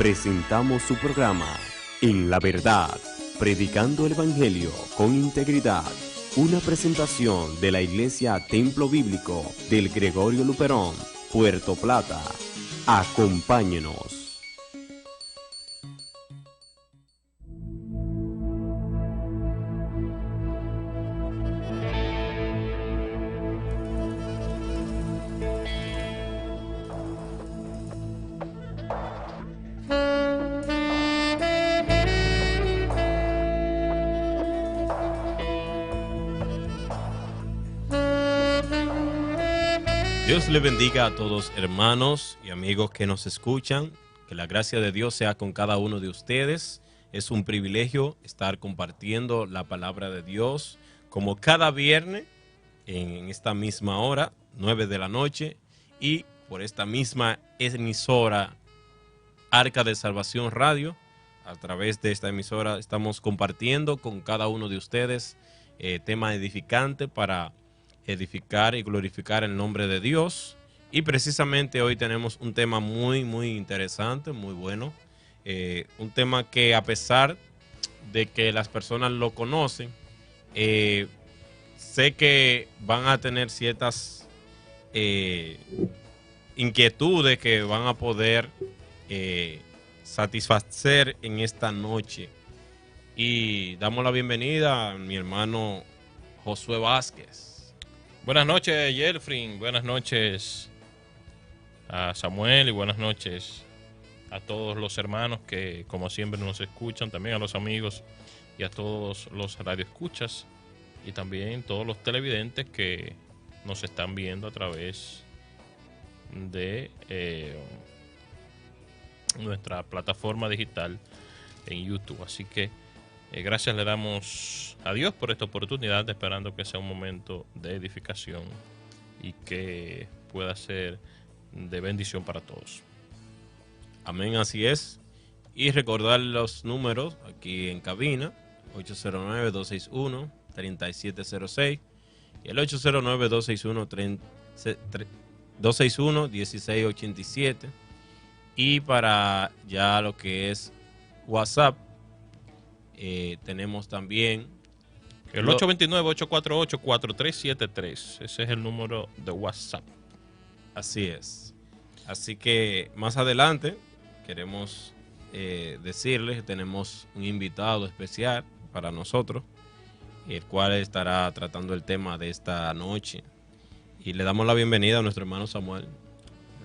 presentamos su programa En la Verdad, predicando el Evangelio con integridad. Una presentación de la Iglesia Templo Bíblico del Gregorio Luperón, Puerto Plata. Acompáñenos. Dios le bendiga a todos hermanos y amigos que nos escuchan, que la gracia de Dios sea con cada uno de ustedes. Es un privilegio estar compartiendo la palabra de Dios como cada viernes en esta misma hora, 9 de la noche, y por esta misma emisora Arca de Salvación Radio. A través de esta emisora estamos compartiendo con cada uno de ustedes tema edificante para edificar y glorificar el nombre de Dios. Y precisamente hoy tenemos un tema muy interesante, muy bueno, un tema que, a pesar de que las personas lo conocen, sé que van a tener ciertas inquietudes que van a poder satisfacer en esta noche. Y damos la bienvenida a mi hermano Josué Vázquez. Buenas noches, Yelfrin. Buenas noches a Samuel y buenas noches a todos los hermanos que, como siempre, nos escuchan, también a los amigos y a todos los radioescuchas y también todos los televidentes que nos están viendo a través de nuestra plataforma digital en YouTube. Así que gracias le damos a Dios por esta oportunidad, esperando que sea un momento de edificación y que pueda ser de bendición para todos. Amén, así es. Y recordar los números aquí en cabina, 809-261-3706 y el 809-261-1687. Y para ya lo que es WhatsApp, tenemos también el 829-848-4373. Ese es el número de WhatsApp. Así es. Así que más adelante queremos decirles que tenemos un invitado especial para nosotros, el cual estará tratando el tema de esta noche. Y le damos la bienvenida a nuestro hermano Samuel.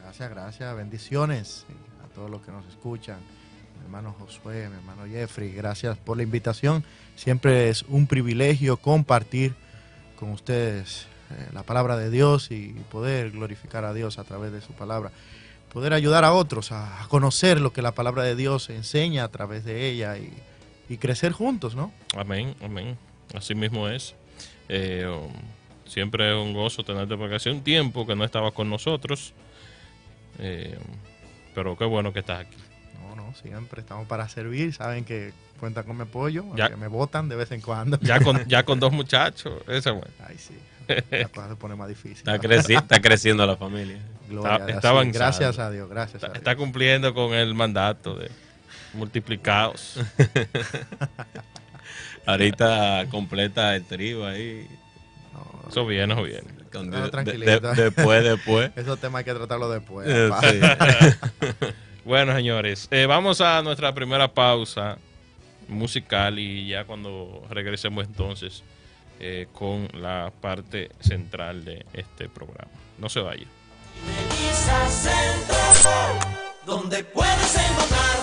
Gracias. Bendiciones a todos los que nos escuchan. Mi hermano Josué, mi hermano Jeffrey, gracias por la invitación. Siempre es un privilegio compartir con ustedes la palabra de Dios y poder glorificar a Dios a través de su palabra. Poder ayudar a otros a conocer lo que la palabra de Dios enseña a través de ella y crecer juntos, ¿no? Amén. Así mismo es. Siempre es un gozo tenerte, porque hace un tiempo que no estabas con nosotros. Pero qué bueno que estás aquí. No, siempre estamos para servir. Saben que cuentan con mi apoyo, que me votan de vez en cuando. Ya con dos muchachos. Eso, bueno. Ay, sí. La cosa se pone más difícil. Está creciendo la familia. Está avanzando. Gracias a Dios, gracias a Dios. Está cumpliendo con el mandato de multiplicados. Ahorita completa el trío ahí. Eso viene. Tranquilito. Después. Esos temas hay que tratarlo después. Sí. Bueno, señores, vamos a nuestra primera pausa musical y ya cuando regresemos entonces con la parte central de este programa. No se vaya. Donde puedes encontrar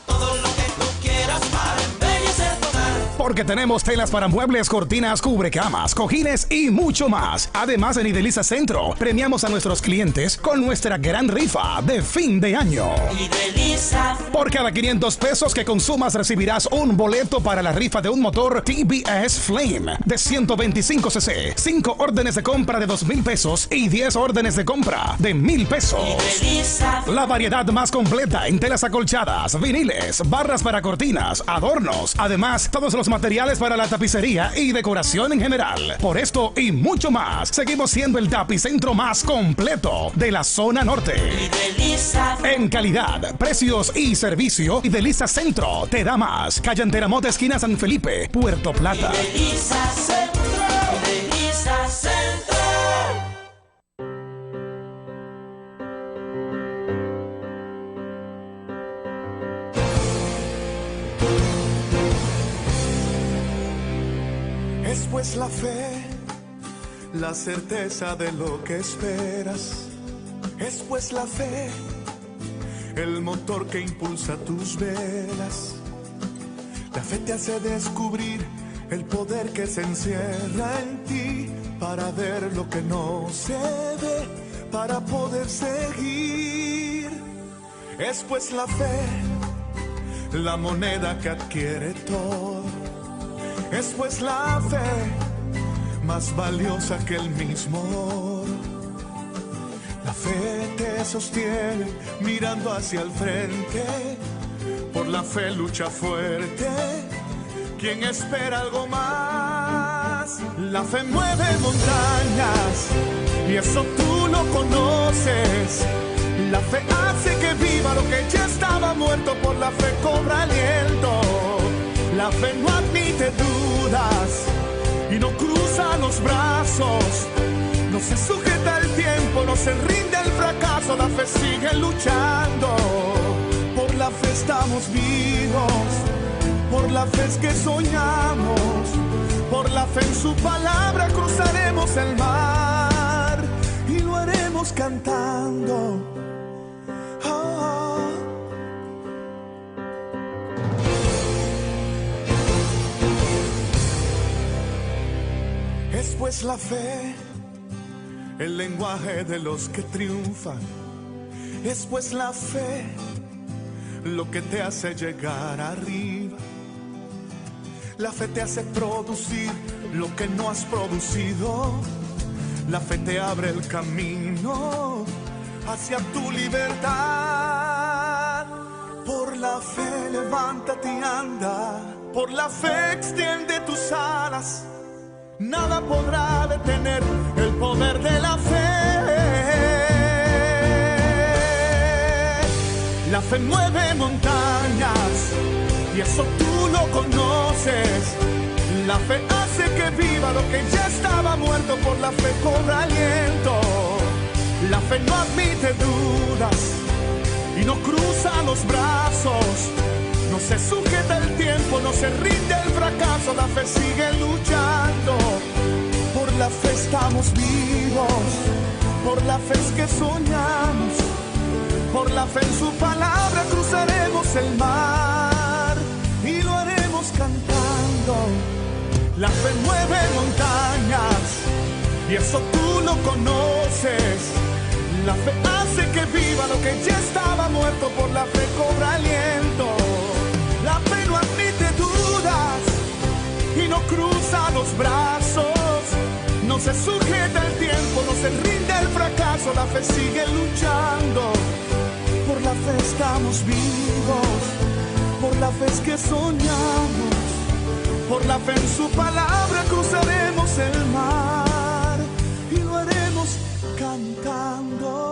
todo lo que tú quieras para embellecer tu hogar. Porque tenemos telas para muebles, cortinas, cubrecamas, cojines y mucho más. Además, en Ideliza Centro premiamos a nuestros clientes con nuestra gran rifa de fin de año. Ideliza. Por cada 500 pesos que consumas recibirás un boleto para la rifa de un motor TBS Flame de 125 cc, 5 órdenes de compra de 2,000 pesos y 10 órdenes de compra de 1,000 pesos. Ideliza. La variedad más completa en telas acolchadas, viniles, barras para cortinas, adornos. Además, todos los materiales para la tapicería y decoración en general. Por esto y mucho más, seguimos siendo el tapicentro más completo de la zona norte. Ideliza. En calidad, precio precios y servicio. Y Delisa Centro te da más. Calle Anteramota, esquina San Felipe, Puerto Plata. Delisa Centro, Delisa Centro. Es pues la fe, la certeza de lo que esperas. Es pues la fe, el motor que impulsa tus velas. La fe te hace descubrir el poder que se encierra en ti para ver lo que no se ve, para poder seguir. Es pues la fe, la moneda que adquiere todo. Es pues la fe, más valiosa que el mismo oro. La fe te sostiene mirando hacia el frente. Por la fe lucha fuerte quien espera algo más. La fe mueve montañas y eso tú lo conoces. La fe hace que viva lo que ya estaba muerto. Por la fe cobra aliento. La fe no admite dudas y no cruza los brazos. No se sujeta al tiempo, no se rinde al fracaso. La fe sigue luchando. Por la fe estamos vivos. Por la fe es que soñamos. Por la fe en su palabra cruzaremos el mar y lo haremos cantando. Oh. Es pues la fe, el lenguaje de los que triunfan. Es pues la fe, lo que te hace llegar arriba. La fe te hace producir lo que no has producido. La fe te abre el camino hacia tu libertad. Por la fe levántate y anda. Por la fe extiende tus alas. Nada podrá detener el poder de la fe. La fe mueve montañas y eso tú lo conoces. La fe hace que viva lo que ya estaba muerto. Por la fe cobra aliento. La fe no admite dudas y no cruza los brazos. No se sujeta el tiempo, no se rinde el fracaso. La fe sigue luchando. Por la fe estamos vivos. Por la fe es que soñamos. Por la fe en su palabra cruzaremos el mar y lo haremos cantando. La fe mueve montañas y eso tú lo conoces. La fe hace que viva lo que ya estaba muerto. Por la fe cobra aliento. La fe no admite dudas y no cruza los brazos. No se sujeta el tiempo, no se rinde el fracaso. La fe sigue luchando. Por la fe estamos vivos. Por la fe es que soñamos. Por la fe en su palabra cruzaremos el mar y lo haremos cantando.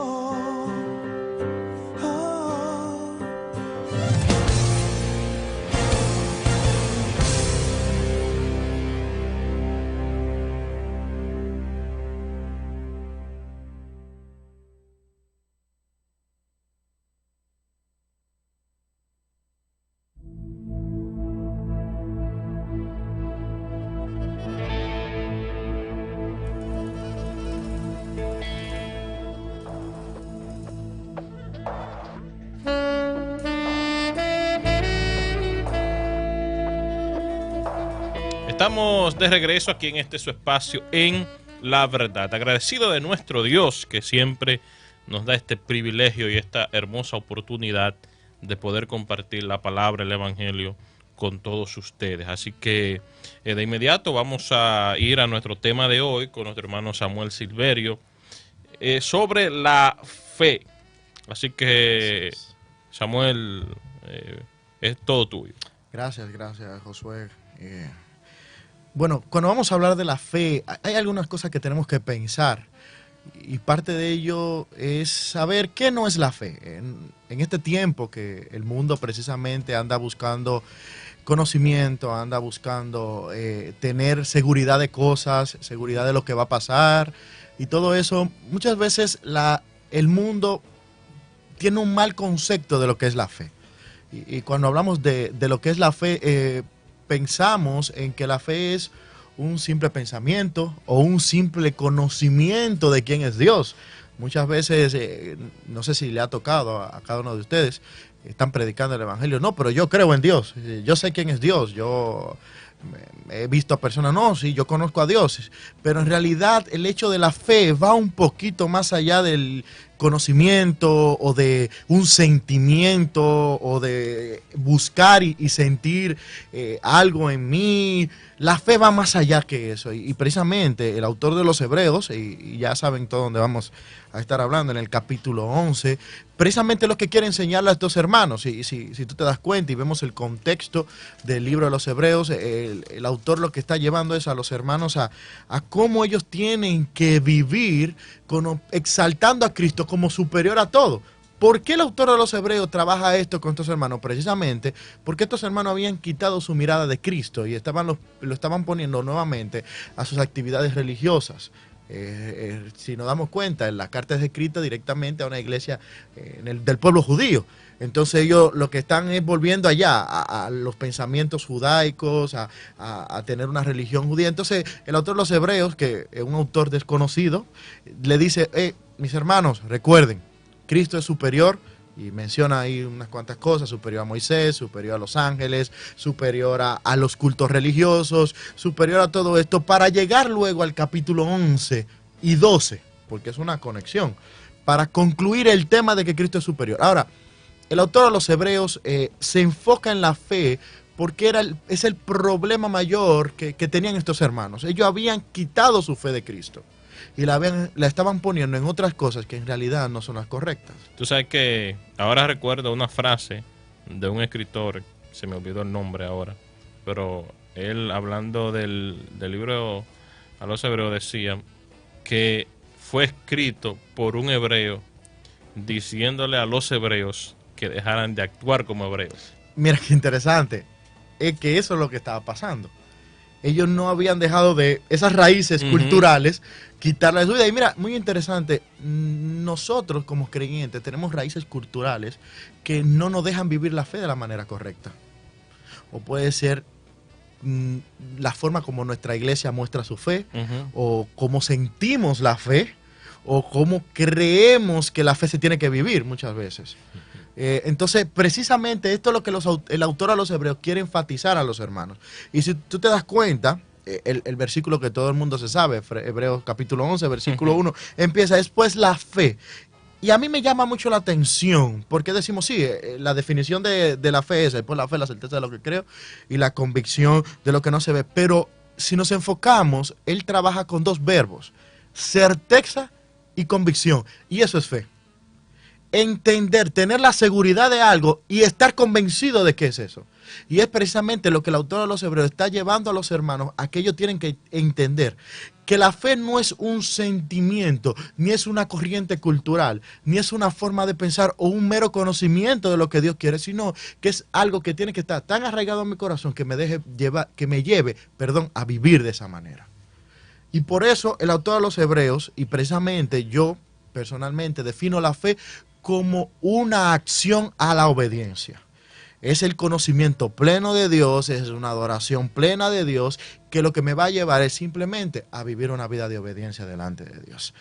Estamos de regreso aquí en su espacio en La Verdad. Agradecido de nuestro Dios que siempre nos da este privilegio y esta hermosa oportunidad de poder compartir la palabra, el evangelio con todos ustedes. Así que de inmediato vamos a ir a nuestro tema de hoy con nuestro hermano Samuel Silverio sobre la fe. Así que Samuel, es todo tuyo. Gracias, Josué. Bueno, cuando vamos a hablar de la fe, hay algunas cosas que tenemos que pensar. Y parte de ello es saber qué no es la fe. En este tiempo que el mundo precisamente anda buscando conocimiento, anda buscando tener seguridad de cosas, seguridad de lo que va a pasar y todo eso, muchas veces el mundo tiene un mal concepto de lo que es la fe. Y cuando hablamos de lo que es la fe, pensamos en que la fe es un simple pensamiento o un simple conocimiento de quién es Dios. Muchas veces, no sé si le ha tocado a cada uno de ustedes, están predicando el Evangelio. No, pero yo creo en Dios, yo sé quién es Dios, yo he visto a personas, no, sí, yo conozco a Dios, pero en realidad el hecho de la fe va un poquito más allá del conocimiento o de un sentimiento o de buscar y sentir algo en mí. La fe va más allá que eso y precisamente el autor de los Hebreos, y ya saben todo donde vamos a estar hablando en el capítulo 11, precisamente lo que quiere enseñarle a estos hermanos. Si tú te das cuenta y vemos el contexto del libro de los Hebreos, el autor lo que está llevando es a los hermanos a cómo ellos tienen que vivir exaltando a Cristo como superior a todo. ¿Por qué el autor de los Hebreos trabaja esto con estos hermanos? Precisamente porque estos hermanos habían quitado su mirada de Cristo y lo estaban poniendo nuevamente a sus actividades religiosas. Si nos damos cuenta, la carta es escrita directamente a una iglesia del pueblo judío. Entonces ellos lo que están es volviendo allá a los pensamientos judaicos, a tener una religión judía. Entonces el autor de los Hebreos, que es un autor desconocido, le dice, mis hermanos, recuerden, Cristo es superior, y menciona ahí unas cuantas cosas, superior a Moisés, superior a los ángeles, superior a los cultos religiosos, superior a todo esto, para llegar luego al capítulo 11 y 12, porque es una conexión, para concluir el tema de que Cristo es superior. Ahora, el autor de los Hebreos se enfoca en la fe porque es el problema mayor que tenían estos hermanos. Ellos habían quitado su fe de Cristo y la estaban poniendo en otras cosas que en realidad no son las correctas. Tú sabes que ahora recuerdo una frase de un escritor, se me olvidó el nombre ahora, pero él hablando del libro a los Hebreos decía que fue escrito por un hebreo diciéndole a los hebreos que dejaran de actuar como hebreos. Mira qué interesante, es que eso es lo que estaba pasando. Ellos no habían dejado de esas raíces culturales, quitarlas de su vida. Y mira, muy interesante, nosotros como creyentes tenemos raíces culturales que no nos dejan vivir la fe de la manera correcta. O puede ser la forma como nuestra iglesia muestra su fe, o cómo sentimos la fe, o cómo creemos que la fe se tiene que vivir muchas veces. Entonces, precisamente esto es lo que el autor a los Hebreos quiere enfatizar a los hermanos. Y si tú te das cuenta, el versículo que todo el mundo se sabe, Hebreos capítulo 11, versículo 1, empieza, es pues la fe. Y a mí me llama mucho la atención, porque decimos, sí, la definición de la fe es, pues la fe, la certeza de lo que creo, y la convicción de lo que no se ve. Pero si nos enfocamos, él trabaja con dos verbos, certeza y convicción, y eso es fe. Entender, tener la seguridad de algo y estar convencido de que es eso. Y es precisamente lo que el autor de los Hebreos está llevando a los hermanos a que ellos tienen que entender que la fe no es un sentimiento, ni es una corriente cultural, ni es una forma de pensar o un mero conocimiento de lo que Dios quiere, sino que es algo que tiene que estar tan arraigado en mi corazón que me lleve a vivir de esa manera. Y por eso el autor de los Hebreos, y precisamente yo personalmente defino la fe como una acción a la obediencia. Es el conocimiento pleno de Dios, es una adoración plena de Dios, que lo que me va a llevar es simplemente a vivir una vida de obediencia delante de Dios.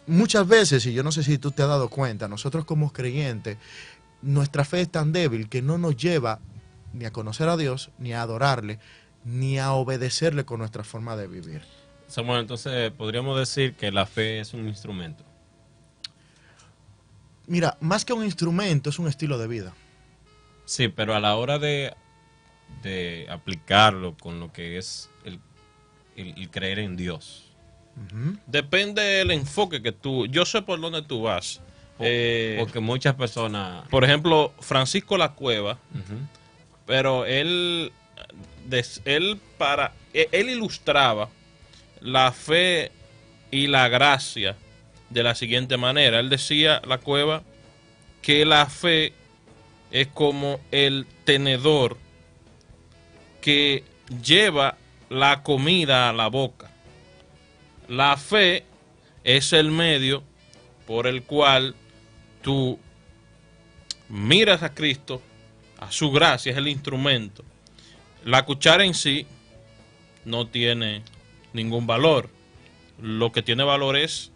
Muchas veces, y yo no sé si tú te has dado cuenta, nosotros como creyentes, nuestra fe es tan débil que no nos lleva ni a conocer a Dios, ni a adorarle, ni a obedecerle con nuestra forma de vivir. Samuel, entonces podríamos decir que la fe es un instrumento. Mira, más que un instrumento, es un estilo de vida. Sí, pero a la hora de aplicarlo con lo que es el creer en Dios. Depende del enfoque que tú... Yo sé por dónde tú vas. Porque muchas personas... Por ejemplo, Francisco La Cueva, pero él ilustraba la fe y la gracia de la siguiente manera. Él decía, la Cueva, que la fe es como el tenedor que lleva la comida a la boca. La fe es el medio por el cual tú miras a Cristo, a su gracia, es el instrumento. La cuchara en sí no tiene ningún valor. Lo que tiene valor es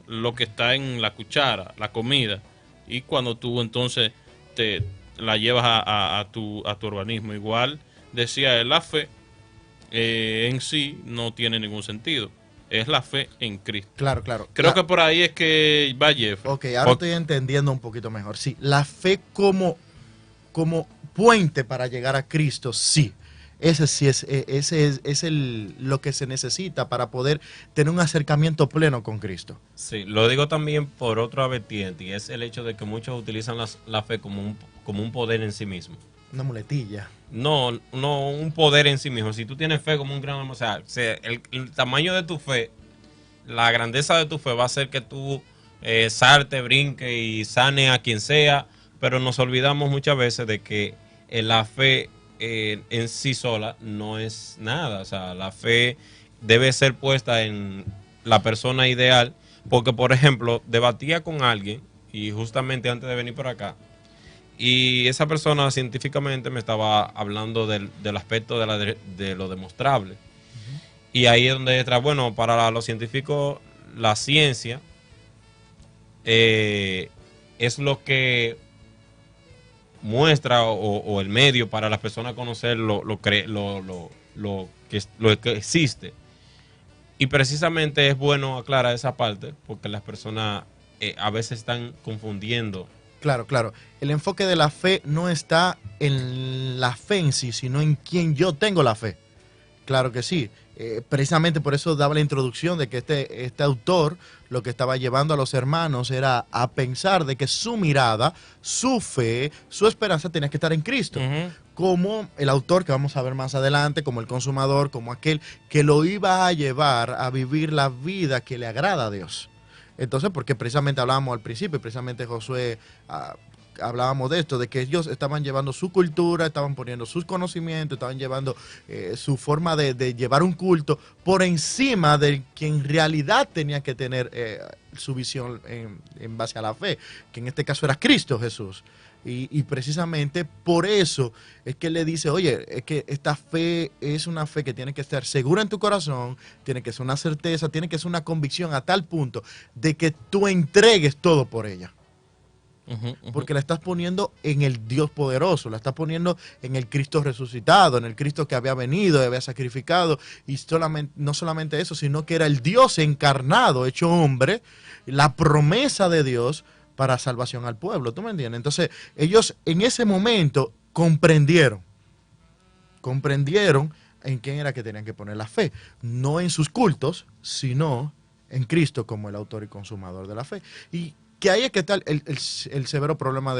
lo que está en la cuchara, la comida. Y cuando tú entonces te la llevas a tu organismo. Igual decía él, la fe en sí no tiene ningún sentido. Es la fe en Cristo. Claro, claro. Creo que por ahí es que va Jeffrey. Ok, ahora estoy entendiendo un poquito mejor. Sí, la fe como puente para llegar a Cristo, sí. Ese sí es lo que se necesita para poder tener un acercamiento pleno con Cristo. Sí, lo digo también por otro vertiente, y es el hecho de que muchos utilizan la fe como un poder en sí mismo. Una muletilla. No, un poder en sí mismo. Si tú tienes fe como un gran... O sea, el tamaño de tu fe, la grandeza de tu fe va a hacer que tú salte, brinque y sane a quien sea, pero nos olvidamos muchas veces de que la fe en sí sola no es nada. O sea, la fe debe ser puesta en la persona ideal, porque, por ejemplo, debatía con alguien, y justamente antes de venir por acá, y esa persona científicamente me estaba hablando del aspecto de lo demostrable. Y ahí es donde entra, bueno, para los científicos, la ciencia es lo que muestra o el medio para las personas conocer lo que existe. Y precisamente es bueno aclarar esa parte, porque las personas a veces están confundiendo. Claro, claro. El enfoque de la fe no está en la fe en sí, sino en quien yo tengo la fe. Claro que sí. Precisamente por eso daba la introducción de que este autor lo que estaba llevando a los hermanos era a pensar de que su mirada, su fe, su esperanza tenía que estar en Cristo. Como el autor que vamos a ver más adelante, como el consumador, como aquel que lo iba a llevar a vivir la vida que le agrada a Dios. Entonces, porque precisamente hablábamos al principio, precisamente Josué, hablábamos de esto, de que ellos estaban llevando su cultura, estaban poniendo sus conocimientos, estaban llevando su forma de llevar un culto por encima de quien en realidad tenía que tener su visión en base a la fe, que en este caso era Cristo Jesús. Y precisamente por eso es que él le dice, oye, es que esta fe es una fe que tiene que estar segura en tu corazón, tiene que ser una certeza, tiene que ser una convicción a tal punto de que tú entregues todo por ella. Porque la estás poniendo en el Dios poderoso, la estás poniendo en el Cristo resucitado, en el Cristo que había venido, había sacrificado, y no solamente eso, sino que era el Dios encarnado, hecho hombre, la promesa de Dios para salvación al pueblo, ¿tú me entiendes? Entonces, ellos en ese momento comprendieron en quién era que tenían que poner la fe, no en sus cultos, sino en Cristo como el autor y consumador de la fe. Y que ahí es que está el severo problema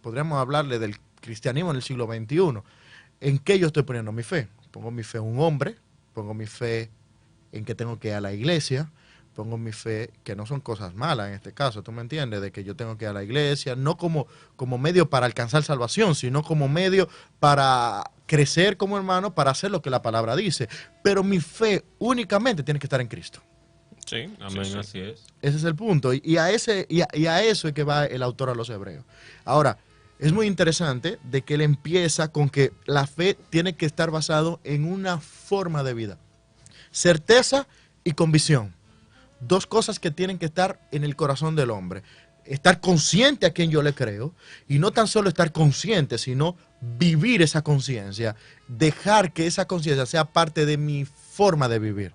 podríamos hablarle del cristianismo en el siglo XXI. ¿En qué yo estoy poniendo mi fe? Pongo mi fe en un hombre, pongo mi fe en que tengo que ir a la iglesia, pongo mi fe, que no son cosas malas en este caso, ¿tú me entiendes? De que yo tengo que ir a la iglesia, no como medio para alcanzar salvación, sino como medio para crecer como hermano, para hacer lo que la palabra dice. Pero mi fe únicamente tiene que estar en Cristo. Sí, Amén, sí. así es. Ese es el punto. Y a eso es que va el autor a los Hebreos. Ahora, es muy interesante de que él empieza con que la fe tiene que estar basado en una forma de vida. Certeza y convicción. Dos cosas que tienen que estar en el corazón del hombre. Estar consciente a quien yo le creo, y no tan solo estar consciente, sino vivir esa conciencia, dejar que esa conciencia sea parte de mi forma de vivir.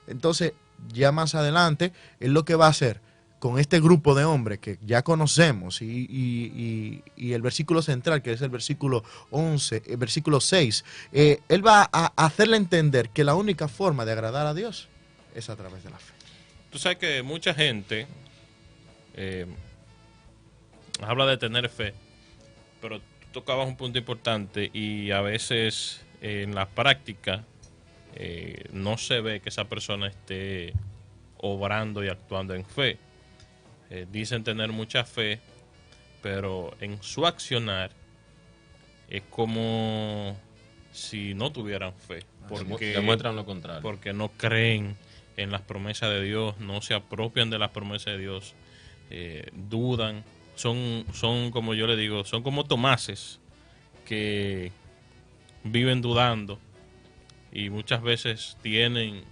Entonces, ya más adelante, él lo que va a hacer con este grupo de hombres que ya conocemos, y el versículo central, que es el versículo 11, el versículo 6, él va a hacerle entender que la única forma de agradar a Dios es a través de la fe. Tú sabes que mucha gente habla de tener fe, pero tú tocabas un punto importante, y a veces en la práctica no se ve que esa persona esté obrando y actuando en fe. Dicen tener mucha fe, pero en su accionar es como si no tuvieran fe, porque demuestran lo contrario. porque no creen en las promesas de Dios, no se apropian de las promesas de Dios, dudan, son como yo le digo, son como Tomases que viven dudando y muchas veces tienen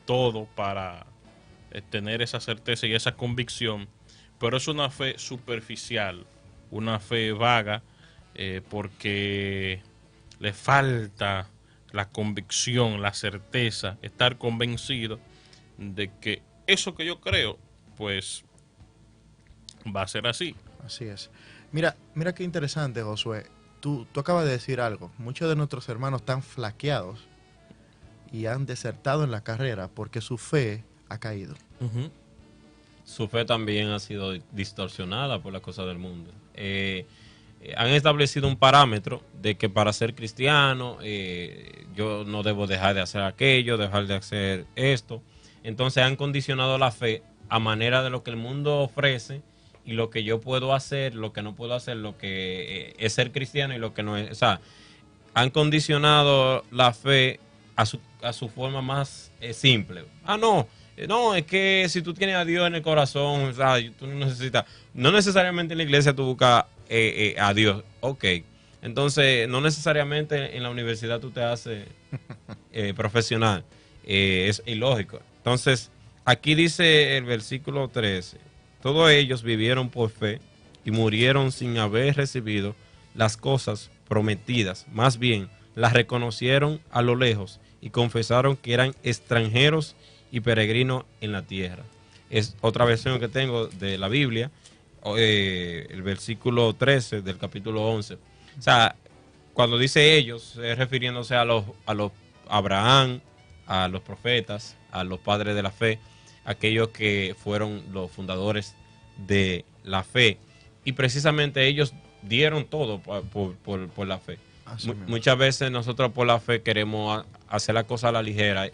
todo para tener esa certeza y esa convicción, pero es una fe superficial, una fe vaga, porque le falta la convicción, la certeza, estar convencido de que eso que yo creo, pues va a ser así. Así es. Mira qué interesante, Josué. Tú acabas de decir algo. Muchos de nuestros hermanos están flaqueados y han desertado en la carrera porque su fe ha caído. Su fe también ha sido distorsionada por las cosas del mundo. Han establecido un parámetro de que para ser cristiano yo no debo dejar de hacer aquello, dejar de hacer esto. Entonces han condicionado la fe a manera de lo que el mundo ofrece y lo que yo puedo hacer, lo que no puedo hacer, lo que es ser cristiano y lo que no es. O sea, han condicionado la fe a su forma más simple. No, es que si tú tienes a Dios en el corazón, o sea, tú no necesitas, no necesariamente en la iglesia tú buscas a Dios, ok. Entonces, no necesariamente en la universidad tú te haces profesional, es ilógico. Entonces, aquí dice el versículo 13, todos ellos vivieron por fe y murieron sin haber recibido las cosas prometidas, más bien las reconocieron a lo lejos y confesaron que eran extranjeros y peregrinos en la tierra. Es otra versión que tengo de la Biblia, el versículo 13 del capítulo 11. O sea, cuando dice ellos, es refiriéndose a los Abraham, a los profetas, a los padres de la fe, aquellos que fueron los fundadores de la fe. Y precisamente ellos dieron todo por la fe. Muchas veces nosotros por la fe queremos hacer la cosa a la ligera,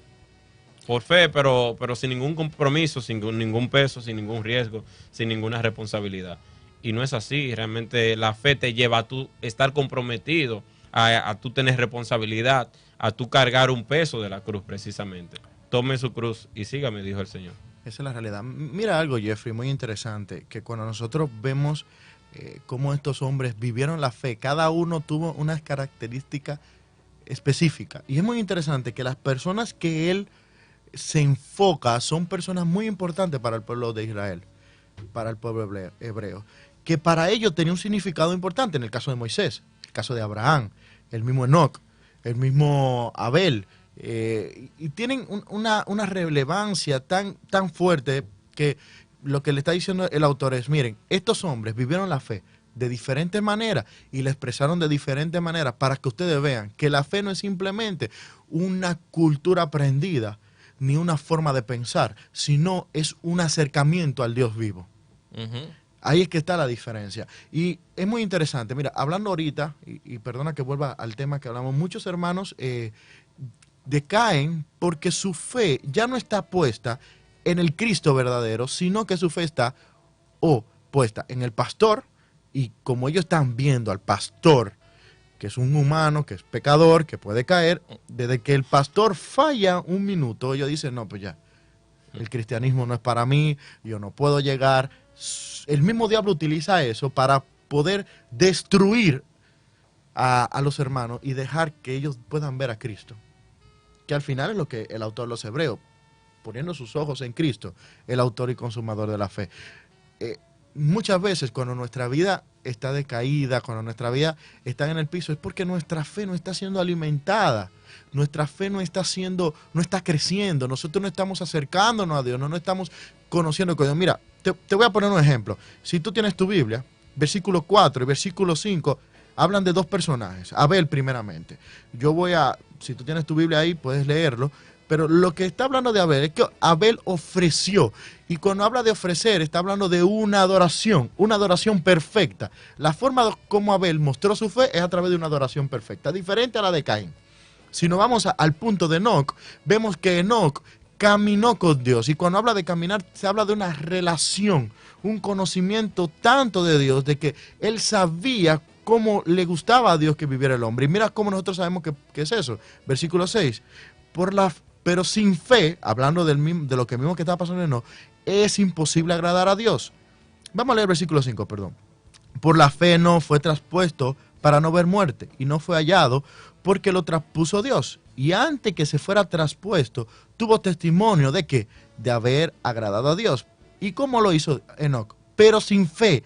por fe, pero sin ningún compromiso, sin ningún peso, sin ningún riesgo, sin ninguna responsabilidad. Y no es así. Realmente la fe te lleva a tú estar comprometido, a tú tener responsabilidad, a tú cargar un peso de la cruz precisamente. Tome su cruz y sígame, dijo el Señor. Esa es la realidad. Mira algo, Jeffrey, muy interesante, que cuando nosotros vemos cómo estos hombres vivieron la fe, cada uno tuvo unas características específicas. Y es muy interesante que las personas que él se enfoca son personas muy importantes para el pueblo de Israel, para el pueblo hebreo, que para ellos tenía un significado importante. En el caso de Moisés, el caso de Abraham, el mismo Enoc, el mismo Abel, y tienen una relevancia tan fuerte que lo que le está diciendo el autor es, miren, estos hombres vivieron la fe de diferentes maneras y la expresaron de diferentes maneras para que ustedes vean que la fe no es simplemente una cultura aprendida ni una forma de pensar, sino es un acercamiento al Dios vivo. Ahí es que está la diferencia. Y es muy interesante. Mira, hablando ahorita, y perdona que vuelva al tema que hablamos, muchos hermanos decaen porque su fe ya no está puesta en el Cristo verdadero, sino que su fe está puesta en el pastor, y como ellos están viendo al pastor, que es un humano, que es pecador, que puede caer, desde que el pastor falla un minuto, ellos dicen, no, pues ya, el cristianismo no es para mí, yo no puedo llegar. El mismo diablo utiliza eso para poder destruir a los hermanos y dejar que ellos puedan ver a Cristo, que al final es lo que el autor de los Hebreos, poniendo sus ojos en Cristo, el autor y consumador de la fe. Muchas veces cuando nuestra vida está decaída, cuando nuestra vida está en el piso, es porque nuestra fe no está siendo alimentada, nuestra fe no está creciendo, nosotros no estamos acercándonos a Dios, no estamos conociendo con Dios. Mira, te voy a poner un ejemplo. Si tú tienes tu Biblia, versículo 4 y versículo 5 hablan de dos personajes. Abel primeramente. Si tú tienes tu Biblia ahí, puedes leerlo. Pero lo que está hablando de Abel es que Abel ofreció. Y cuando habla de ofrecer, está hablando de una adoración perfecta. La forma como Abel mostró su fe es a través de una adoración perfecta, diferente a la de Caín. Si nos vamos al punto de Enoc, vemos que Enoc caminó con Dios. Y cuando habla de caminar, se habla de una relación, un conocimiento tanto de Dios, de que él sabía cómo le gustaba a Dios que viviera el hombre. Y mira cómo nosotros sabemos que es eso. Versículo 6. Pero sin fe, hablando de lo que mismo que estaba pasando en Enoc, es imposible agradar a Dios. Vamos a leer el versículo 5, perdón. Por la fe no fue traspuesto para no ver muerte, y no fue hallado porque lo traspuso Dios. Y antes que se fuera traspuesto, tuvo testimonio de que de haber agradado a Dios. ¿Y cómo lo hizo Enoc? Pero sin fe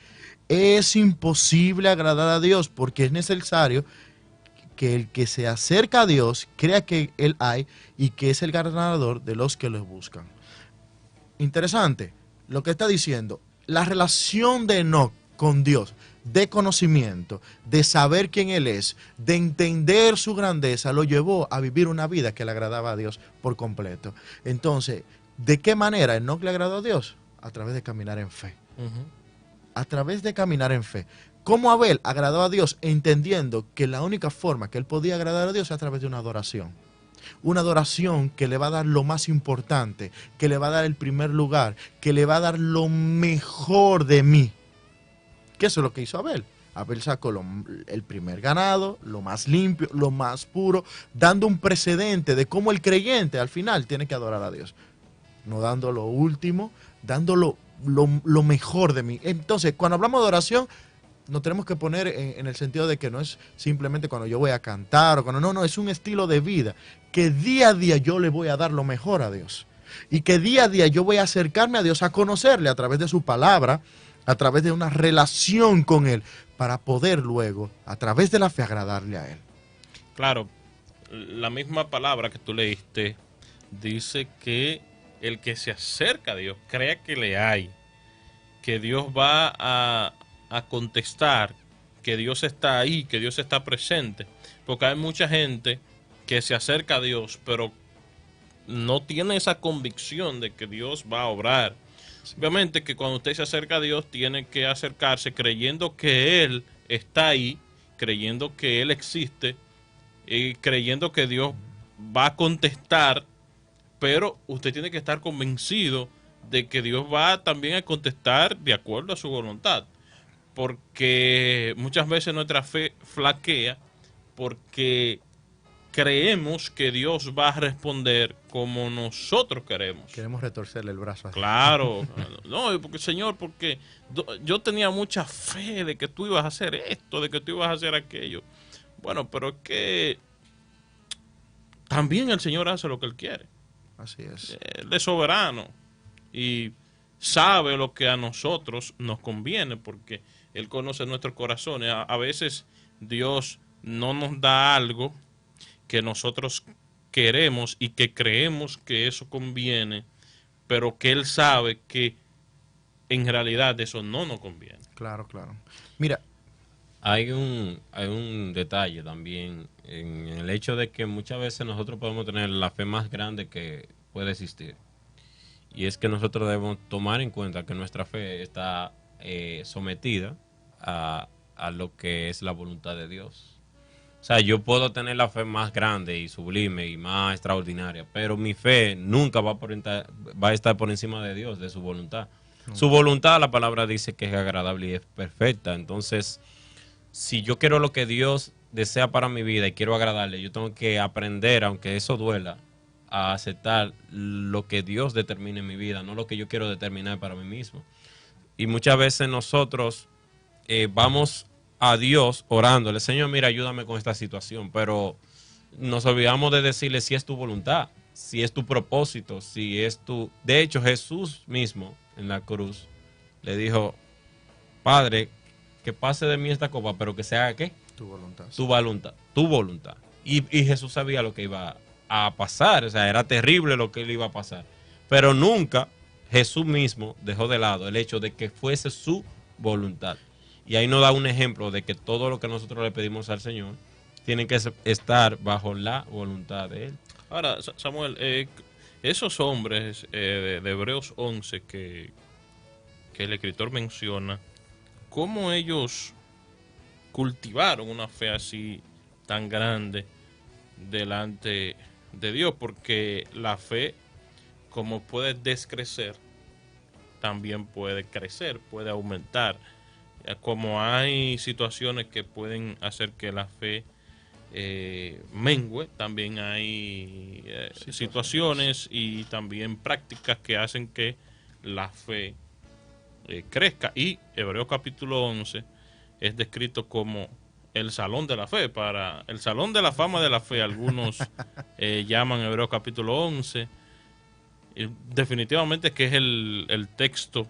es imposible agradar a Dios, porque es necesario que el que se acerca a Dios crea que Él hay y que es el galardonador de los que los buscan. Interesante lo que está diciendo. La relación de Enoc con Dios, de conocimiento, de saber quién Él es, de entender su grandeza, lo llevó a vivir una vida que le agradaba a Dios por completo. Entonces, ¿de qué manera Enoc le agradó a Dios? A través de caminar en fe. A través de caminar en fe. ¿Cómo Abel agradó a Dios entendiendo que la única forma que él podía agradar a Dios es a través de una adoración? Una adoración que le va a dar lo más importante, que le va a dar el primer lugar, que le va a dar lo mejor de mí. Que eso es lo que hizo Abel. Abel sacó el primer ganado, lo más limpio, lo más puro, dando un precedente de cómo el creyente al final tiene que adorar a Dios. No dando lo último, dando lo mejor de mí. Entonces, cuando hablamos de adoración, nos tenemos que poner en el sentido de que no es simplemente cuando yo voy a cantar, o cuando no, es un estilo de vida, que día a día yo le voy a dar lo mejor a Dios. Y que día a día yo voy a acercarme a Dios, a conocerle a través de su palabra, a través de una relación con Él, para poder luego, a través de la fe, agradarle a Él. Claro, la misma palabra que tú leíste dice que el que se acerca a Dios, crea que le hay, que Dios va a contestar, que Dios está ahí, que Dios está presente. Porque hay mucha gente que se acerca a Dios, pero no tiene esa convicción de que Dios va a obrar. Obviamente que cuando usted se acerca a Dios, tiene que acercarse creyendo que Él está ahí, creyendo que Él existe, y creyendo que Dios va a contestar, pero usted tiene que estar convencido de que Dios va también a contestar de acuerdo a su voluntad. Porque muchas veces nuestra fe flaquea porque creemos que Dios va a responder como nosotros queremos. Queremos retorcerle el brazo. Claro. No, porque Señor, porque yo tenía mucha fe de que tú ibas a hacer esto, de que tú ibas a hacer aquello. Bueno, pero es que también el Señor hace lo que Él quiere. Así es. Él es soberano y sabe lo que a nosotros nos conviene, porque Él conoce nuestros corazones. A veces Dios no nos da algo que nosotros queremos y que creemos que eso conviene, pero que Él sabe que en realidad eso no nos conviene. Claro, claro. Mira, hay un detalle también en el hecho de que muchas veces nosotros podemos tener la fe más grande que puede existir. Y es que nosotros debemos tomar en cuenta que nuestra fe está sometida a lo que es la voluntad de Dios. O sea, yo puedo tener la fe más grande y sublime y más extraordinaria, pero mi fe nunca va a estar por encima de Dios, de su voluntad. Su voluntad, la palabra dice que es agradable y es perfecta. Entonces, si yo quiero lo que Dios desea para mi vida y quiero agradarle, yo tengo que aprender, aunque eso duela, a aceptar lo que Dios determine en mi vida, no lo que yo quiero determinar para mí mismo. Y muchas veces nosotros vamos a Dios orándole, Señor, mira, ayúdame con esta situación, pero nos olvidamos de decirle si es tu voluntad, si es tu propósito, si es tu... De hecho, Jesús mismo en la cruz le dijo, Padre, que pase de mí esta copa, pero que se haga ¿qué? Tu voluntad. Tu voluntad, tu voluntad. Y Jesús sabía lo que iba a pasar, o sea, era terrible lo que le iba a pasar, pero nunca Jesús mismo dejó de lado el hecho de que fuese su voluntad. Y ahí nos da un ejemplo de que todo lo que nosotros le pedimos al Señor tiene que estar bajo la voluntad de Él. Ahora, Samuel, esos hombres de Hebreos 11 que el escritor menciona, ¿cómo ellos cultivaron una fe así tan grande delante de Dios? Porque la fe, como puede descrecer, también puede crecer, puede aumentar. Como hay situaciones que pueden hacer que la fe mengue, también hay situaciones y también prácticas que hacen que la fe crezca. Y Hebreos capítulo 11 es descrito como el salón de la fe, para el salón de la fama de la fe, algunos llaman Hebreos capítulo 11. Definitivamente que es el texto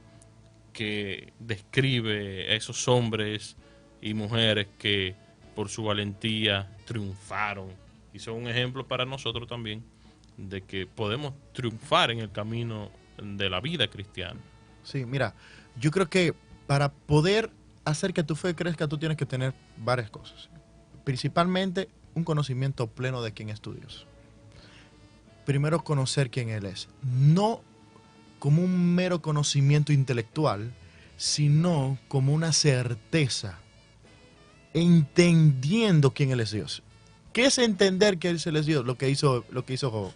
que describe a esos hombres y mujeres que por su valentía triunfaron, y son un ejemplo para nosotros también de que podemos triunfar en el camino de la vida cristiana. Sí, mira, yo creo que para poder hacer que tu fe crezca, tú tienes que tener varias cosas. Principalmente un conocimiento pleno de quién es tu Dios. Primero, conocer quién Él es. No como un mero conocimiento intelectual, sino como una certeza, entendiendo quién Él es Dios. ¿Qué es entender que Él es Dios? Lo que hizo Job.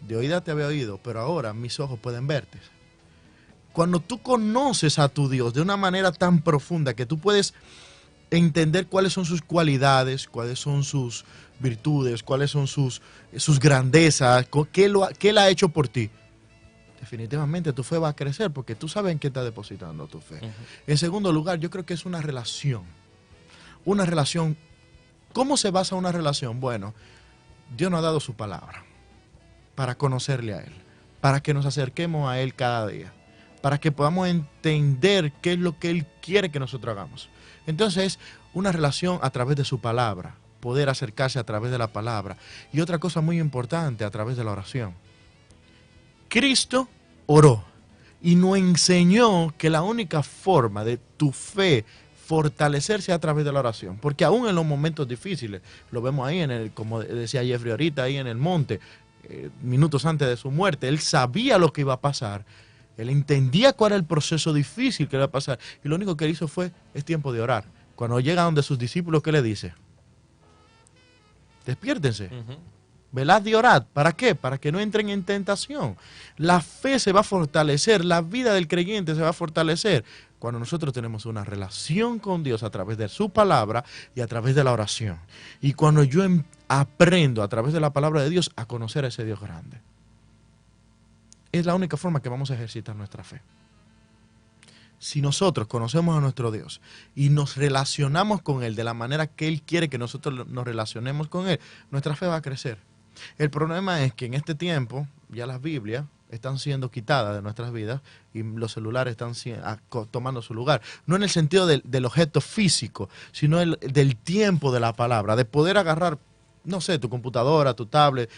De oída te había oído, pero ahora mis ojos pueden verte. Cuando tú conoces a tu Dios de una manera tan profunda que tú puedes entender cuáles son sus cualidades, cuáles son sus virtudes, cuáles son sus grandezas, qué Él ha hecho por ti, definitivamente tu fe va a crecer porque tú sabes en qué está depositando tu fe. En segundo lugar, yo creo que es una relación. Una relación. ¿Cómo se basa una relación? Bueno, Dios nos ha dado su palabra para conocerle a Él, para que nos acerquemos a Él cada día, para que podamos entender qué es lo que Él quiere que nosotros hagamos. Entonces, una relación a través de su palabra, poder acercarse a través de la palabra. Y otra cosa muy importante, a través de la oración. Cristo oró y nos enseñó que la única forma de tu fe fortalecerse a través de la oración, porque aún en los momentos difíciles, lo vemos ahí como decía Jeffrey ahorita, ahí en el monte, minutos antes de su muerte, él sabía lo que iba a pasar, él entendía cuál era el proceso difícil que iba a pasar, y lo único que él hizo es tiempo de orar. Cuando llega donde sus discípulos, ¿qué le dice? Despiértense. Velad y orad. ¿Para qué? Para que no entren en tentación. La fe se va a fortalecer, la vida del creyente se va a fortalecer cuando nosotros tenemos una relación con Dios a través de su palabra y a través de la oración. Y cuando yo aprendo a través de la palabra de Dios a conocer a ese Dios grande. Es la única forma que vamos a ejercitar nuestra fe. Si nosotros conocemos a nuestro Dios y nos relacionamos con Él de la manera que Él quiere que nosotros nos relacionemos con Él, nuestra fe va a crecer. El problema es que en este tiempo ya las Biblias están siendo quitadas de nuestras vidas y los celulares están tomando su lugar. No en el sentido del objeto físico, sino del tiempo de la palabra, de poder agarrar, no sé, tu computadora, tu tablet,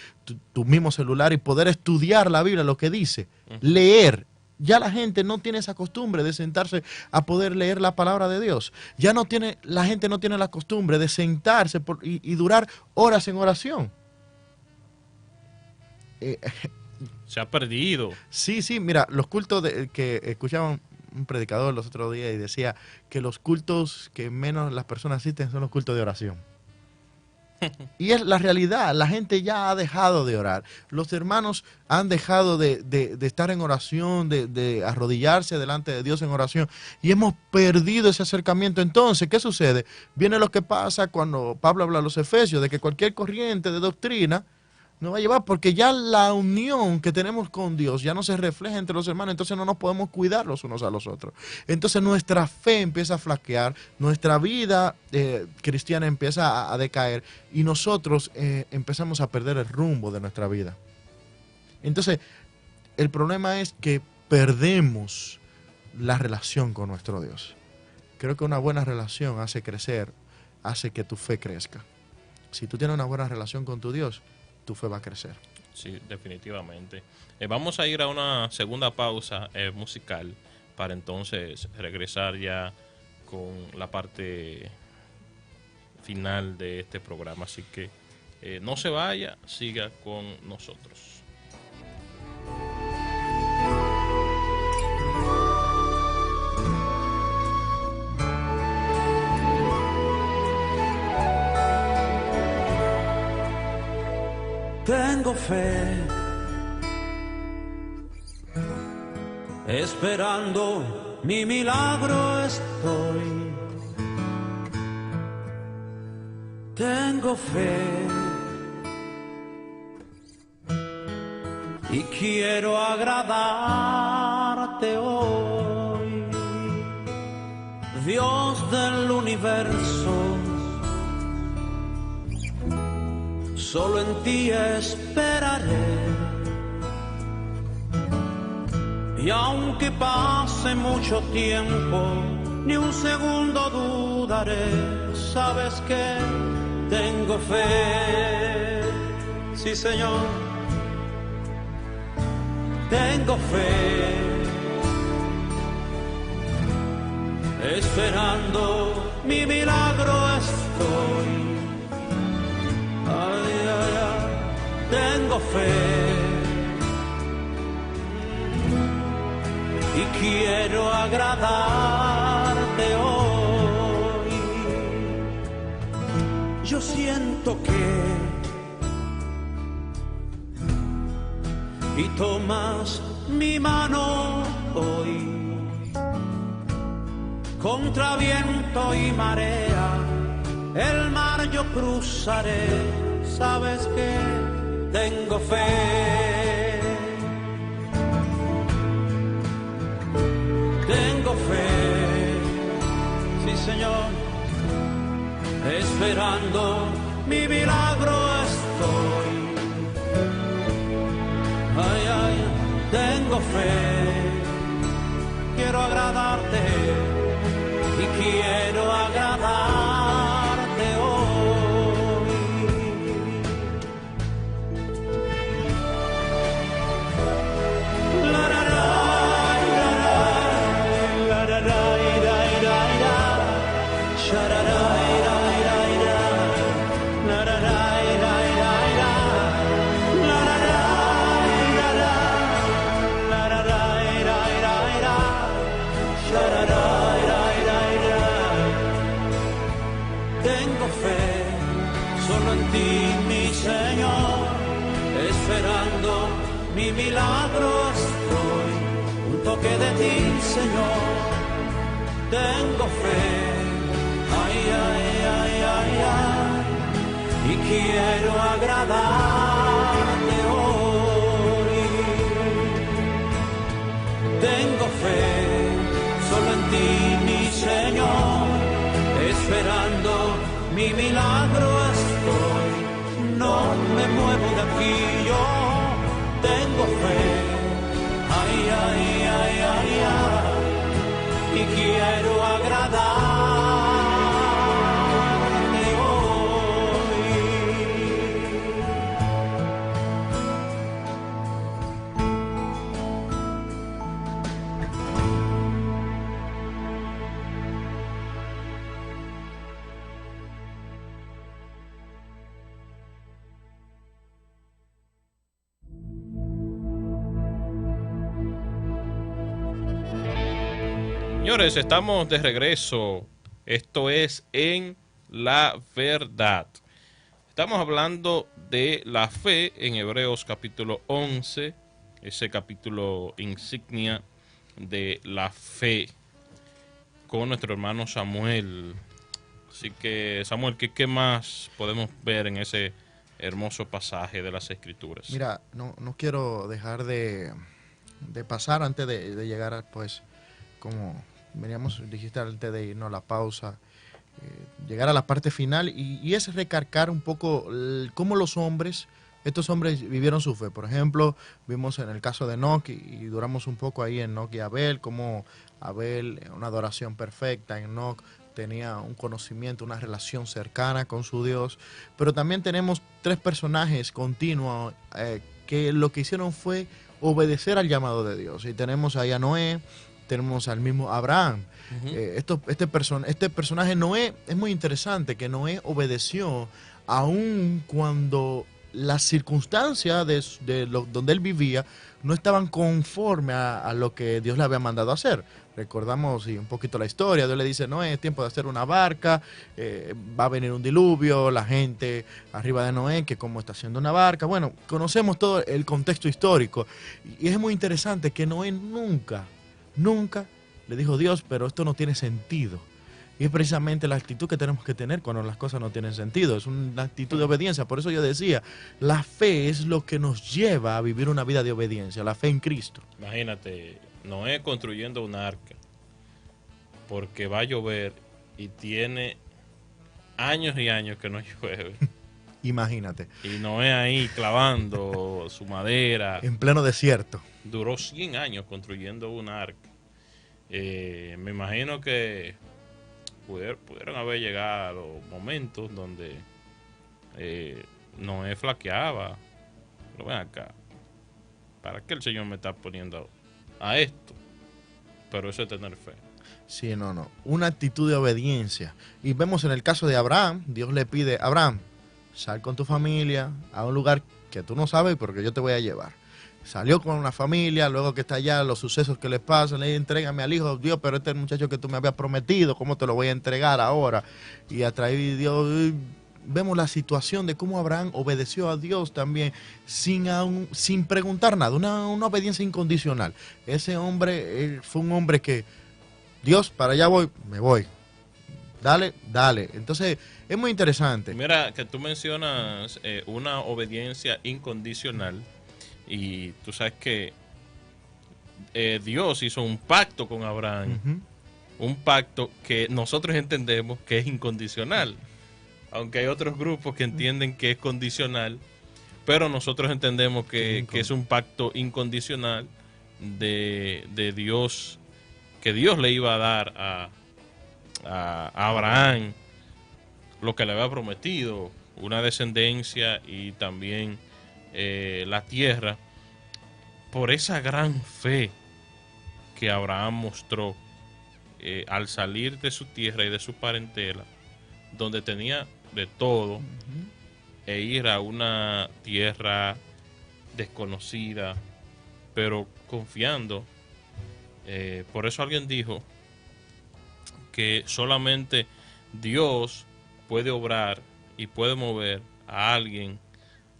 tu mismo celular y poder estudiar la Biblia, lo que dice, leer. Ya la gente no tiene esa costumbre de sentarse a poder leer la palabra de Dios. La gente no tiene la costumbre de sentarse y durar horas en oración. Se ha perdido. Sí, mira, los cultos que escuchaban un predicador los otros días y decía que los cultos que menos las personas asisten son los cultos de oración. Y es la realidad, la gente ya ha dejado de orar. Los hermanos han dejado de estar en oración, de arrodillarse delante de Dios en oración. Y hemos perdido ese acercamiento. Entonces, ¿qué sucede? Viene lo que pasa cuando Pablo habla a los Efesios, de que cualquier corriente de doctrina nos va a llevar, porque ya la unión que tenemos con Dios ya no se refleja entre los hermanos, entonces no nos podemos cuidar los unos a los otros. Entonces nuestra fe empieza a flaquear, nuestra vida cristiana empieza a decaer y nosotros empezamos a perder el rumbo de nuestra vida. Entonces, el problema es que perdemos la relación con nuestro Dios. Creo que una buena relación hace crecer, hace que tu fe crezca. Si tú tienes una buena relación con tu Dios, tu fe va a crecer. Sí, definitivamente. Vamos a ir a una segunda pausa musical para entonces regresar ya con la parte final de este programa. Así que no se vaya, siga con nosotros. Tengo fe esperando mi milagro estoy. Tengo fe y quiero agradarte hoy, Dios del universo. Solo en ti esperaré. Y aunque pase mucho tiempo, ni un segundo dudaré. Sabes que tengo fe. Sí, Señor. Tengo fe. Esperando mi milagro estoy. Ay, ay, ay. Tengo fe. Y quiero agradarte hoy. Yo siento que y tomas mi mano hoy, contra viento y marea, el mar yo cruzaré. Sabes que tengo fe. Tengo fe, sí, Señor, esperando mi milagro estoy. Ay, ay, tengo fe, quiero agradarte y quiero agradarte hoy. La, la, la. Tengo fe, solo en ti, mi Señor, esperando mi milagro estoy. Un toque de ti, Señor, tengo fe. Ay, ay, ay, ay, ay, y quiero agradarte hoy. Tengo fe, solo en ti, mi Señor, esperando mi milagro estoy. No me muevo de aquí, yo tengo fe. Ay, ay, ay, ay, ay, y quiero agradarte hoy. Señores, estamos de regreso. Esto es En la Verdad. Estamos hablando de la fe en Hebreos capítulo 11, ese capítulo insignia de la fe, con nuestro hermano Samuel. Así que, Samuel, ¿qué más podemos ver en ese hermoso pasaje de las Escrituras? Mira, no quiero dejar de pasar antes de llegar a, pues, como veníamos, dijiste antes de irnos a la pausa, llegar a la parte final y es recargar un poco cómo estos hombres vivieron su fe. Por ejemplo, vimos en el caso de Enoc y duramos un poco ahí en Enoc y Abel, cómo Abel, una adoración perfecta, Enoc tenía un conocimiento, una relación cercana con su Dios, pero también tenemos tres personajes continuos que lo que hicieron fue obedecer al llamado de Dios. Y tenemos ahí a Noé, tenemos al mismo Abraham. Este personaje Noé es muy interesante, que Noé obedeció aun cuando las circunstancias donde él vivía no estaban conforme a lo que Dios le había mandado hacer. Recordamos un poquito la historia. Dios le dice, Noé, es tiempo de hacer una barca, va a venir un diluvio, la gente arriba de Noé, que cómo está haciendo una barca. Bueno, conocemos todo el contexto histórico. Y es muy interesante que Noé nunca Nunca le dijo Dios, pero esto no tiene sentido. Y es precisamente la actitud que tenemos que tener cuando las cosas no tienen sentido. Es una actitud de obediencia. Por eso yo decía, la fe es lo que nos lleva a vivir una vida de obediencia, la fe en Cristo. Imagínate, Noé construyendo un arca porque va a llover y tiene años y años que no llueve. Imagínate. Y Noé ahí clavando su madera. En pleno desierto. Duró 100 años construyendo un arca. Me imagino que pudieron haber llegado momentos donde Noé flaqueaba. Pero ven acá, ¿para qué el Señor me está poniendo a esto? Pero eso es tener fe. Sí, no. Una actitud de obediencia. Y vemos en el caso de Abraham, Dios le pide, Abraham, sal con tu familia a un lugar que tú no sabes, pero que yo te voy a llevar. Salió con una familia, luego que está allá, los sucesos que le pasan, le dice, entrégame al hijo, Dios, pero este es el muchacho que tú me habías prometido, ¿cómo te lo voy a entregar ahora? Y a través de Dios, vemos la situación de cómo Abraham obedeció a Dios también, sin preguntar nada, una obediencia incondicional. Ese hombre fue un hombre que, Dios, para allá voy, me voy. Dale. Entonces, es muy interesante. Mira, que tú mencionas una obediencia incondicional. Y tú sabes que Dios hizo un pacto con Abraham. Un pacto que nosotros entendemos que es incondicional. Aunque hay otros grupos que entienden que es condicional. Pero nosotros entendemos que es un pacto incondicional de Dios. Que Dios le iba a dar a Abraham lo que le había prometido. Una descendencia y también la tierra, por esa gran fe que Abraham mostró al salir de su tierra y de su parentela, donde tenía de todo, e ir a una tierra desconocida, pero confiando. Por eso alguien dijo que solamente Dios puede obrar y puede mover a alguien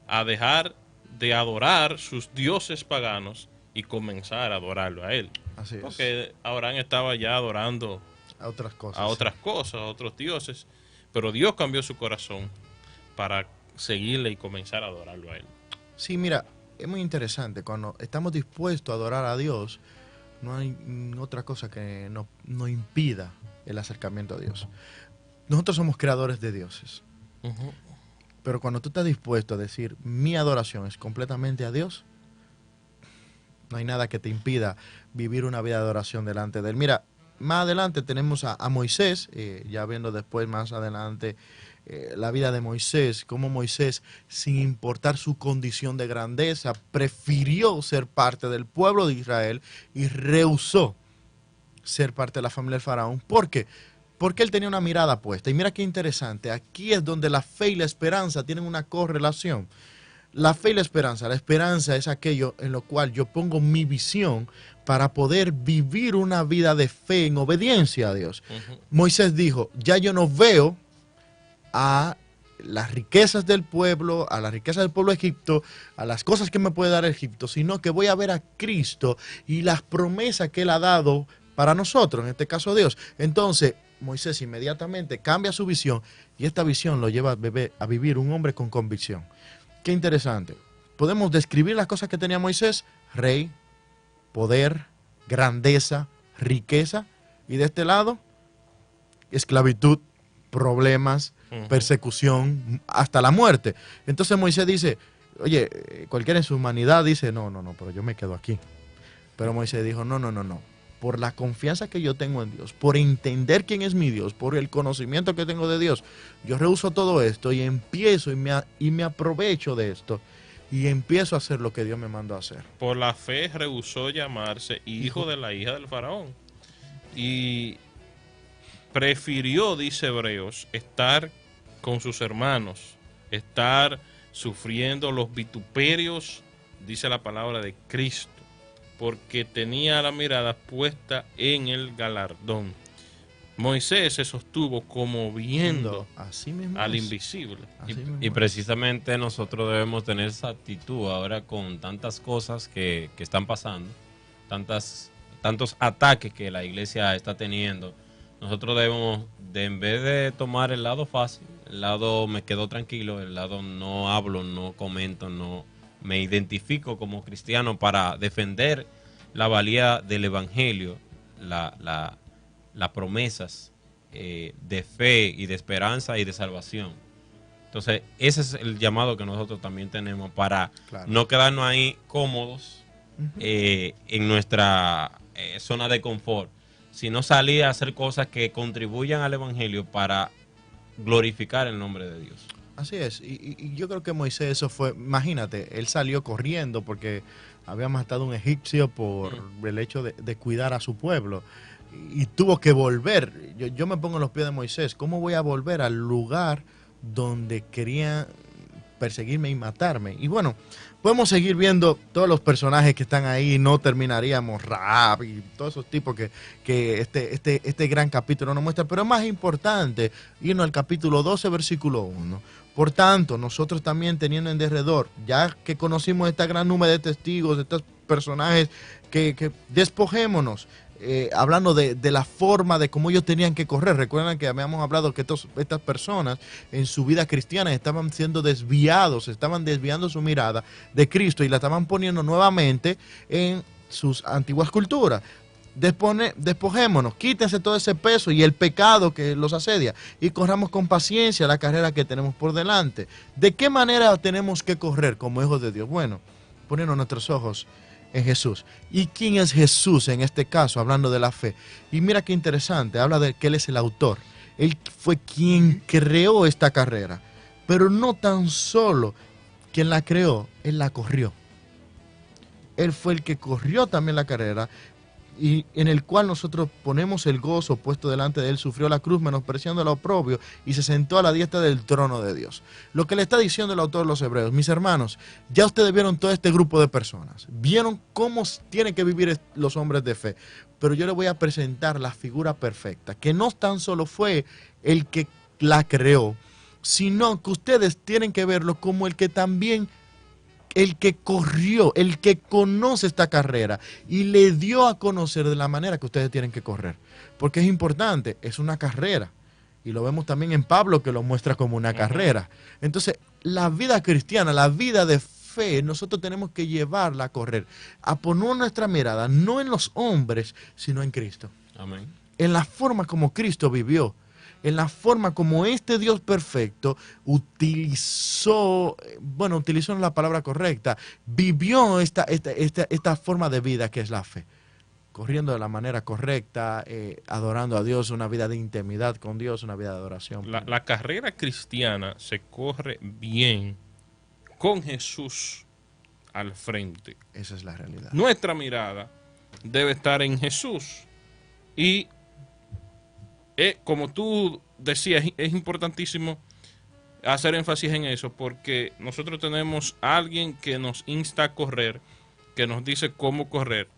a dejar de adorar sus dioses paganos y comenzar a adorarlo a él. Así es. Porque Abraham estaba ya adorando A otras cosas. a otros dioses, pero Dios cambió su corazón para seguirle y comenzar a adorarlo a él. Sí, mira, es muy interesante. Cuando estamos dispuestos a adorar a Dios, no hay otra cosa que nos impida el acercamiento a Dios. Nosotros somos creadores de dioses. Pero cuando tú estás dispuesto a decir, mi adoración es completamente a Dios, no hay nada que te impida vivir una vida de adoración delante de Él. Mira, más adelante tenemos a Moisés, ya viendo después más adelante la vida de Moisés, cómo Moisés, sin importar su condición de grandeza, prefirió ser parte del pueblo de Israel y rehusó ser parte de la familia del faraón. ¿Por qué? Porque él tenía una mirada puesta. Y mira qué interesante, aquí es donde la fe y la esperanza tienen una correlación. La fe y la esperanza es aquello en lo cual yo pongo mi visión para poder vivir una vida de fe en obediencia a Dios. Moisés dijo, ya yo no veo a las riquezas del pueblo, a las riquezas del pueblo de Egipto, a las cosas que me puede dar Egipto, sino que voy a ver a Cristo y las promesas que Él ha dado para nosotros, en este caso Dios. Entonces, Moisés inmediatamente cambia su visión y esta visión lo lleva a vivir un hombre con convicción. Qué interesante. Podemos describir las cosas que tenía Moisés: rey, poder, grandeza, riqueza, y de este lado, esclavitud, problemas, persecución, hasta la muerte. Entonces Moisés dice, oye, cualquiera en su humanidad dice, no, pero yo me quedo aquí. Pero Moisés dijo, no. Por la confianza que yo tengo en Dios, por entender quién es mi Dios, por el conocimiento que tengo de Dios, yo rehuso todo esto y empiezo y me aprovecho de esto y empiezo a hacer lo que Dios me mandó a hacer. Por la fe rehusó llamarse hijo de la hija del faraón y prefirió, dice Hebreos, estar con sus hermanos, estar sufriendo los vituperios, dice la palabra, de Cristo, porque tenía la mirada puesta en el galardón. Moisés se sostuvo como viendo así mismo al es. invisible. Y precisamente nosotros debemos tener esa actitud ahora con tantas cosas que están pasando, tantas tantos ataques que la iglesia está teniendo, nosotros debemos, en vez de tomar el lado fácil, el lado me quedo tranquilo, el lado no hablo, no comento, no me identifico como cristiano para defender la valía del evangelio, las promesas de fe y de esperanza y de salvación. Entonces, ese es el llamado que nosotros también tenemos para no quedarnos ahí cómodos en nuestra zona de confort, sino salir a hacer cosas que contribuyan al evangelio para glorificar el nombre de Dios. Así es, y yo creo que Moisés, eso fue, imagínate, él salió corriendo porque había matado a un egipcio por el hecho de cuidar a su pueblo y tuvo que volver. Yo me pongo en los pies de Moisés, ¿cómo voy a volver al lugar donde querían perseguirme y matarme? Y bueno, podemos seguir viendo todos los personajes que están ahí, no terminaríamos, Rahab y todos esos tipos que este gran capítulo nos muestra, pero es más importante irnos al capítulo 12, versículo 1. Por tanto, nosotros también teniendo en derredor, ya que conocimos esta gran número de testigos, de estos personajes, que despojémonos, hablando de la forma de cómo ellos tenían que correr. Recuerdan que habíamos hablado que estas personas en su vida cristiana estaban siendo desviados, estaban desviando su mirada de Cristo y la estaban poniendo nuevamente en sus antiguas culturas. Despojémonos, quítense todo ese peso y el pecado que los asedia y corramos con paciencia la carrera que tenemos por delante. ¿De qué manera tenemos que correr como hijos de Dios? Bueno, poniendo nuestros ojos en Jesús. ¿Y quién es Jesús en este caso, hablando de la fe? Y mira qué interesante, habla de que Él es el autor. Él fue quien creó esta carrera, pero no tan solo quien la creó, Él la corrió. Él fue el que corrió también la carrera, y en el cual nosotros ponemos el gozo puesto delante de Él, sufrió la cruz menospreciando el oprobio y se sentó a la diestra del trono de Dios. Lo que le está diciendo el autor de los Hebreos, mis hermanos, ya ustedes vieron todo este grupo de personas, vieron cómo tienen que vivir los hombres de fe, pero yo les voy a presentar la figura perfecta, que no tan solo fue el que la creó, sino que ustedes tienen que verlo como el que también, el que corrió, el que conoce esta carrera y le dio a conocer de la manera que ustedes tienen que correr. Porque es importante, es una carrera. Y lo vemos también en Pablo, que lo muestra como una carrera. Entonces, la vida cristiana, la vida de fe, nosotros tenemos que llevarla a correr, a poner nuestra mirada no en los hombres, sino en Cristo. Amén. En la forma como Cristo vivió, en la forma como este Dios perfecto utilizó la palabra correcta, vivió esta forma de vida que es la fe, corriendo de la manera correcta, adorando a Dios, una vida de intimidad con Dios, una vida de adoración. La carrera cristiana se corre bien con Jesús al frente. Esa es la realidad. Nuestra mirada debe estar en Jesús y como tú decías, es importantísimo hacer énfasis en eso, porque nosotros tenemos a alguien que nos insta a correr, que nos dice cómo correr,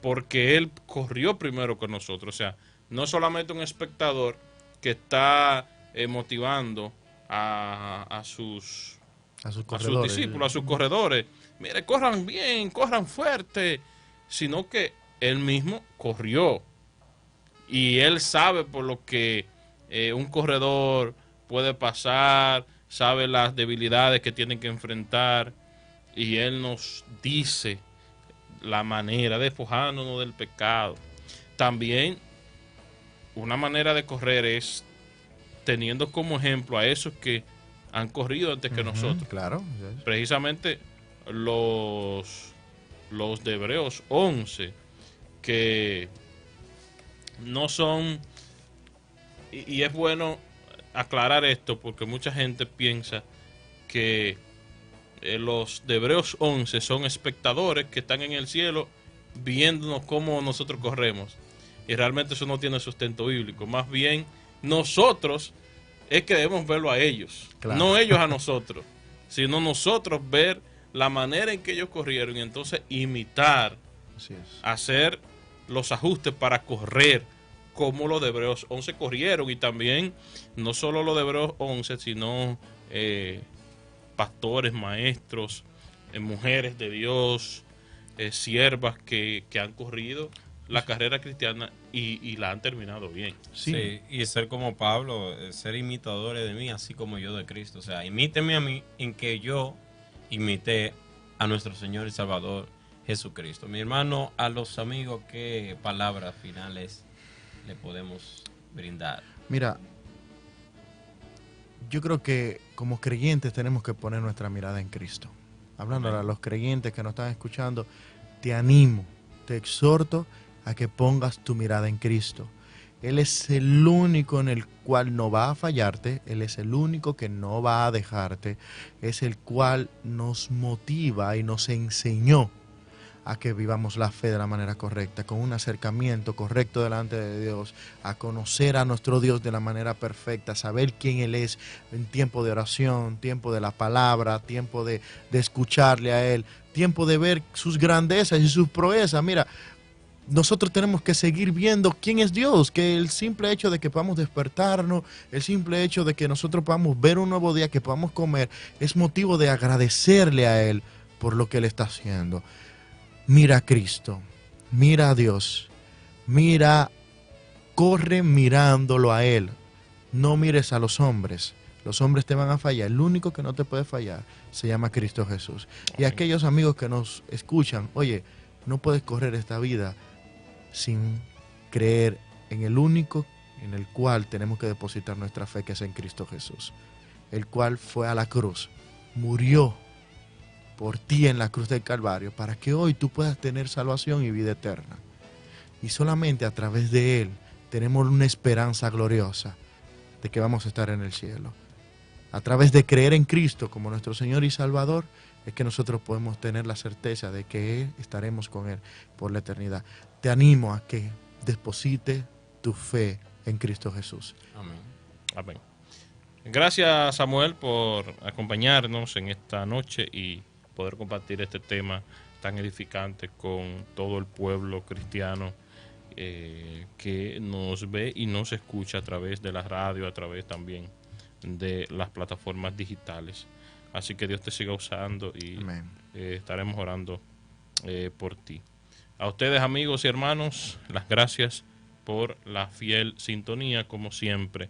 porque Él corrió primero con nosotros. O sea, no solamente un espectador que está motivando a sus discípulos, a sus corredores. Mire, corran bien, corran fuerte, sino que Él mismo corrió. Y Él sabe por lo que un corredor puede pasar, sabe las debilidades que tienen que enfrentar, y Él nos dice la manera, despojándonos del pecado. También una manera de correr es teniendo como ejemplo a esos que han corrido antes que nosotros. Claro. Precisamente los de Hebreos 11, que no son, y es bueno aclarar esto porque mucha gente piensa que los de Hebreos 11 son espectadores que están en el cielo viéndonos cómo nosotros corremos, y realmente eso no tiene sustento bíblico. Más bien nosotros es que debemos verlo a ellos, claro. No ellos a nosotros, sino nosotros ver la manera en que ellos corrieron y entonces imitar, hacer los ajustes para correr como los de Hebreos 11 corrieron. Y también no solo los de Hebreos 11, sino pastores, maestros, mujeres de Dios, siervas que han corrido la carrera cristiana y la han terminado bien. Sí, y ser como Pablo, ser imitadores de mí, así como yo de Cristo. O sea, imíteme a mí en que yo imité a nuestro Señor y Salvador Jesucristo. Mi hermano, a los amigos, ¿qué palabras finales le podemos brindar? Mira, yo creo que como creyentes tenemos que poner nuestra mirada en Cristo. Hablándole a los creyentes que nos están escuchando, te animo, te exhorto a que pongas tu mirada en Cristo. Él es el único en el cual no va a fallarte, Él es el único que no va a dejarte, es el cual nos motiva y nos enseñó a que vivamos la fe de la manera correcta, con un acercamiento correcto delante de Dios, a conocer a nuestro Dios de la manera perfecta, saber quién Él es en tiempo de oración, tiempo de la palabra, tiempo de escucharle a Él, tiempo de ver sus grandezas y sus proezas. Mira, nosotros tenemos que seguir viendo quién es Dios, que el simple hecho de que podamos despertarnos, el simple hecho de que nosotros podamos ver un nuevo día, que podamos comer, es motivo de agradecerle a Él por lo que Él está haciendo. Mira a Cristo, mira a Dios, corre mirándolo a Él, no mires a los hombres te van a fallar, el único que no te puede fallar se llama Cristo Jesús. Y aquellos amigos que nos escuchan, oye, no puedes correr esta vida sin creer en el único en el cual tenemos que depositar nuestra fe, que es en Cristo Jesús, el cual fue a la cruz, murió por ti en la cruz del Calvario, para que hoy tú puedas tener salvación y vida eterna. Y solamente a través de Él tenemos una esperanza gloriosa de que vamos a estar en el cielo. A través de creer en Cristo como nuestro Señor y Salvador, es que nosotros podemos tener la certeza de que estaremos con Él por la eternidad. Te animo a que deposite tu fe en Cristo Jesús. Amén. Amén. Gracias, Samuel, por acompañarnos en esta noche y poder compartir este tema tan edificante con todo el pueblo cristiano que nos ve y nos escucha a través de la radio, a través también de las plataformas digitales. Así que Dios te siga usando y estaremos orando por ti. A ustedes, amigos y hermanos, las gracias por la fiel sintonía, como siempre.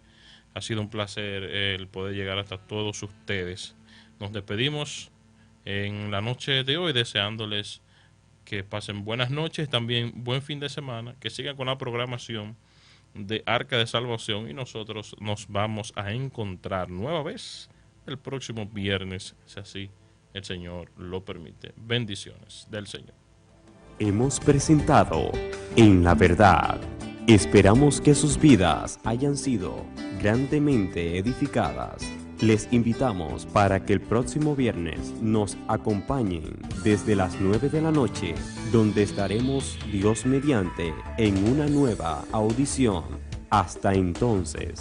Ha sido un placer el poder llegar hasta todos ustedes. Nos despedimos en la noche de hoy, deseándoles que pasen buenas noches, también buen fin de semana, que sigan con la programación de Arca de Salvación, y nosotros nos vamos a encontrar nueva vez el próximo viernes, si así el Señor lo permite. Bendiciones del Señor. Hemos presentado En la Verdad. Esperamos que sus vidas hayan sido grandemente edificadas. Les invitamos para que el próximo viernes nos acompañen desde las 9 de la noche, donde estaremos, Dios mediante, en una nueva audición. Hasta entonces.